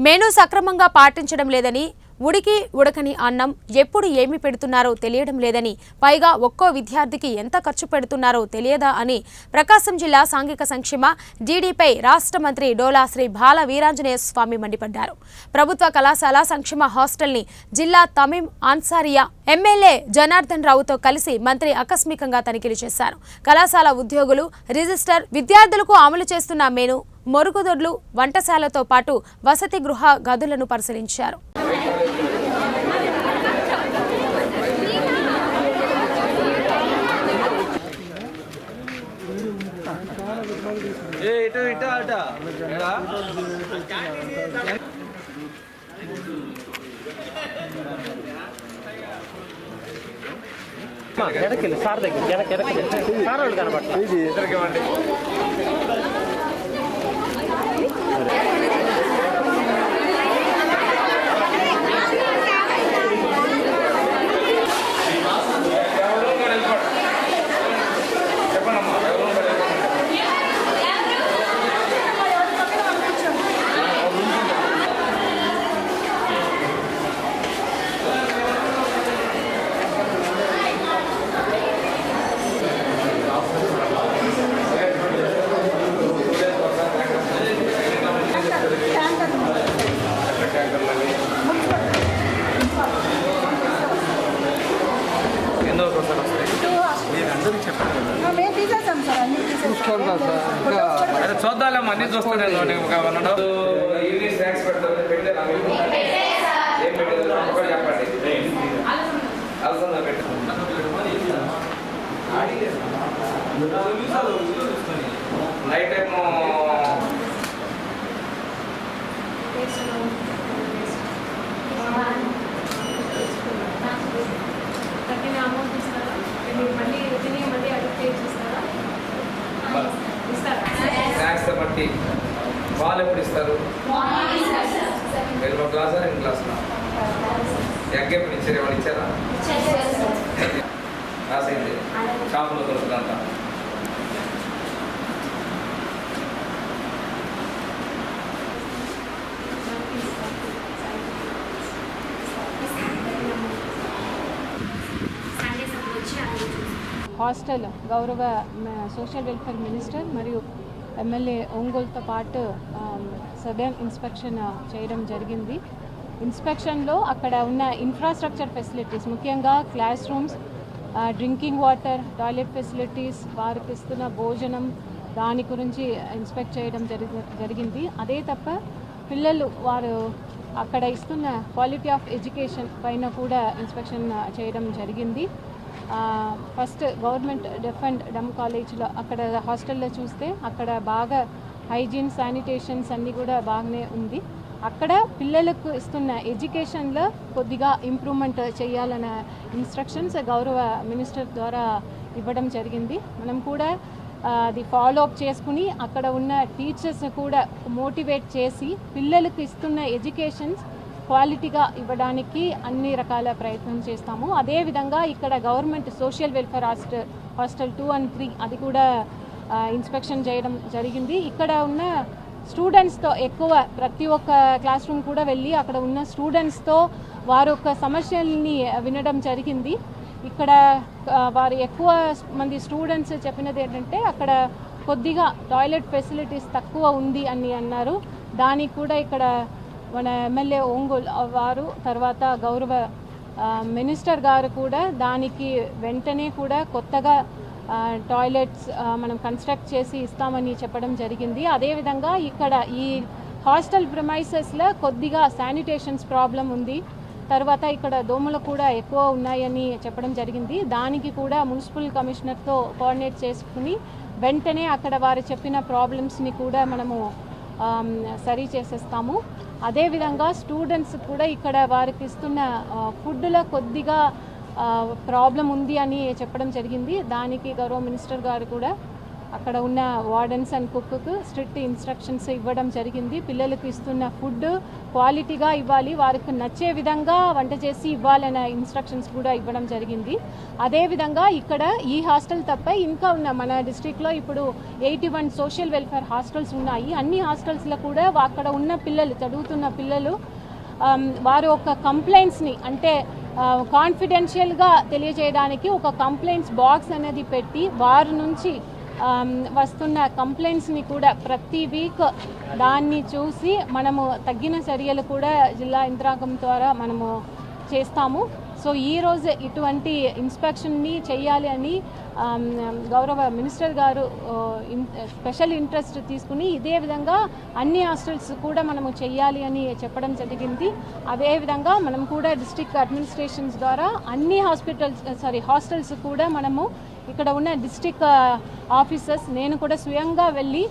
Menu సక్రమంగా పాటించడం లేదని, ఉడకని అన్నం ఎప్పుడు ఏమి పెడుతున్నారో తెలియడం లేదని, పైగా ఒక్కో విద్యార్థికి ఎంత ఖర్చు పెడుతున్నారో తెలియదా అని ప్రకాశం జిల్లా సాంఘిక సంక్షేమ డీడీపై రాష్ట్ర మంత్రి డోలా శ్రీ బాల వీరాంజనేయ స్వామి మండిపడ్డారు. ప్రభుత్వ కళాశాల సంక్షేమ హాస్టల్ని జిల్లా తమీం అన్సారియా ఎమ్మెల్యే జనార్దన్ రావుతో కలిసి మంత్రి ఆకస్మికంగా తనిఖీలు చేశారు. కళాశాల ఉద్యోగులు, రిజిస్టర్ విద్యార్థులకు అమలు చేస్తున్న మెనూ, మరుగుదొడ్లు, వంటశాలతో పాటు వసతి గృహ గదులను పరిశీలించారు. సార్ దగ్గర సార్ వాళ్ళు కనబడుతుంది. చూద్దాం అన్ని చూస్తాను. ఈవినింగ్ స్నాక్స్ పెడతాను చెప్పండి. అలసంద నైట్ టైము తగ్గిన అమౌంట్ ఇస్తారా? మళ్ళీ తిని మళ్ళీ అడిక్ట్ చేస్తారా? స్నాక్స్ బట్టి వాళ్ళు ఎప్పుడు ఇస్తారు? 2 క్లాసా 2 క్లాసులా? ఎగ్ ఎప్పుడు ఇచ్చారు? ఎవరు ఇచ్చారా? రాసింది షాపులో దొరుకుతుందంతా. హాస్టల్ గౌరవ సోషల్ వెల్ఫేర్ మినిస్టర్ మరియు ఎమ్మెల్యే ఒంగోలుతో పాటు సడన్ ఇన్స్పెక్షన్ చేయడం జరిగింది. ఇన్స్పెక్షన్లో అక్కడ ఉన్న ఇన్ఫ్రాస్ట్రక్చర్ ఫెసిలిటీస్, ముఖ్యంగా class rooms, drinking water, toilet facilities, వారికి ఇస్తున్న భోజనం, దాని గురించి ఇన్స్పెక్ట్ చేయడం జరిగింది. అదే తప్ప పిల్లలు వారు అక్కడ ఇస్తున్న క్వాలిటీ ఆఫ్ ఎడ్యుకేషన్ పైన కూడా ఇన్స్పెక్షన్ చేయడం జరిగింది. First government deaf and dumb కాలేజ్లో అక్కడ హాస్టల్లో చూస్తే అక్కడ బాగా హైజీన్, శానిటేషన్స్ అన్నీ కూడా బాగానే ఉంది. అక్కడ పిల్లలకు ఇస్తున్న ఎడ్యుకేషన్లో కొద్దిగా ఇంప్రూవ్మెంట్ చేయాలన్న ఇన్స్ట్రక్షన్స్ గౌరవ మినిస్టర్ ద్వారా ఇవ్వడం జరిగింది. మనం కూడా అది ఫాలో అప్ చేసుకుని అక్కడ ఉన్న టీచర్స్ కూడా మోటివేట్ చేసి పిల్లలకు ఇస్తున్న ఎడ్యుకేషన్స్ క్వాలిటీగా ఇవ్వడానికి అన్ని రకాల ప్రయత్నం చేస్తాము. అదేవిధంగా ఇక్కడ government social welfare hostel 2 and 3 అది కూడా ఇన్స్పెక్షన్ చేయడం జరిగింది. ఇక్కడ ఉన్న స్టూడెంట్స్తో ఎక్కువ ప్రతి ఒక్క క్లాస్ రూమ్ కూడా వెళ్ళి అక్కడ ఉన్న స్టూడెంట్స్తో వారి యొక్క సమస్యల్ని వినడం జరిగింది. ఇక్కడ వారు ఎక్కువ మంది స్టూడెంట్స్ చెప్పినది ఏంటంటే అక్కడ కొద్దిగా టాయిలెట్ ఫెసిలిటీస్ తక్కువ ఉంది అని అన్నారు. దానికి కూడా ఇక్కడ మన ఎమ్మెల్యే ఒంగోలు వారు, తర్వాత గౌరవ మినిస్టర్ గారు కూడా దానికి వెంటనే కూడా కొత్తగా టాయిలెట్స్ మనం కన్స్ట్రక్ట్ చేసి ఇస్తామని చెప్పడం జరిగింది. అదేవిధంగా ఇక్కడ ఈ హాస్టల్ ప్రిమైసెస్లో కొద్దిగా శానిటేషన్స్ ప్రాబ్లం ఉంది. తర్వాత ఇక్కడ దోమలు కూడా ఎక్కువ ఉన్నాయని చెప్పడం జరిగింది. దానికి కూడా మున్సిపల్ కమిషనర్తో కోఆర్డినేట్ చేసుకుని వెంటనే అక్కడ వారు చెప్పిన ప్రాబ్లమ్స్ని కూడా మనము సరి చేసేస్తాము. అదేవిధంగా స్టూడెంట్స్ కూడా ఇక్కడ వారికి ఇస్తున్న ఫుడ్లో కొద్దిగా ప్రాబ్లం ఉంది అని చెప్పడం జరిగింది. దానికి గౌరవ మినిస్టర్ గారు కూడా అక్కడ ఉన్న wardens and cook strict instructions ఇవ్వడం జరిగింది. పిల్లలకు ఇస్తున్న ఫుడ్ క్వాలిటీగా ఇవ్వాలి, వారికి నచ్చే విధంగా వంట చేసి ఇవ్వాలనే ఇన్స్ట్రక్షన్స్ కూడా ఇవ్వడం జరిగింది. అదేవిధంగా ఇక్కడ ఈ హాస్టల్ తప్ప ఇంకా ఉన్న మన డిస్ట్రిక్ట్లో ఇప్పుడు 81 సోషల్ వెల్ఫేర్ హాస్టల్స్ ఉన్నాయి. అన్ని హాస్టల్స్లో కూడా అక్కడ ఉన్న పిల్లలు, చదువుతున్న పిల్లలు వారు ఒక కంప్లైంట్స్ని అంటే కాన్ఫిడెన్షియల్గా తెలియజేయడానికి ఒక కంప్లైంట్స్ బాక్స్ అనేది పెట్టి వారి నుంచి వస్తున్న కంప్లైంట్స్ని కూడా ప్రతి వీక్ దాన్ని చూసి మనము తగ్గిన చర్యలు కూడా జిల్లా యంత్రాంగం ద్వారా మనము చేస్తాము. సో ఈరోజు ఇటువంటి ఇన్స్పెక్షన్ని చేయాలి అని గౌరవ మినిస్టర్ గారు స్పెషల్ ఇంట్రెస్ట్ తీసుకుని ఇదే విధంగా అన్ని హాస్టల్స్ కూడా మనము చేయాలి అని చెప్పడం జరిగింది. అదేవిధంగా మనం కూడా డిస్ట్రిక్ట్ అడ్మినిస్ట్రేషన్స్ ద్వారా అన్ని హాస్టల్స్ కూడా మనము ఇక్కడ ఉన్న డిస్ట్రిక్ట్ ఆఫీసర్స్ నేను కూడా స్వయంగా వెళ్ళి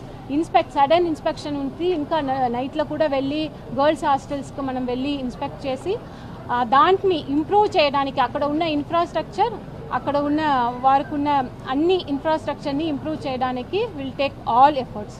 సడన్ ఇన్స్పెక్షన్ ఉంది, ఇంకా నైట్లో కూడా వెళ్ళి గర్ల్స్ హాస్టల్స్కి మనం వెళ్ళి ఇన్స్పెక్ట్ చేసి దాంట్ని ఇంప్రూవ్ చేయడానికి అక్కడ ఉన్న ఇన్ఫ్రాస్ట్రక్చర్, అక్కడ ఉన్న వారికి ఉన్న అన్ని ఇన్ఫ్రాస్ట్రక్చర్ని ఇంప్రూవ్ చేయడానికి విల్ టేక్ ఆల్ ఎఫర్ట్స్.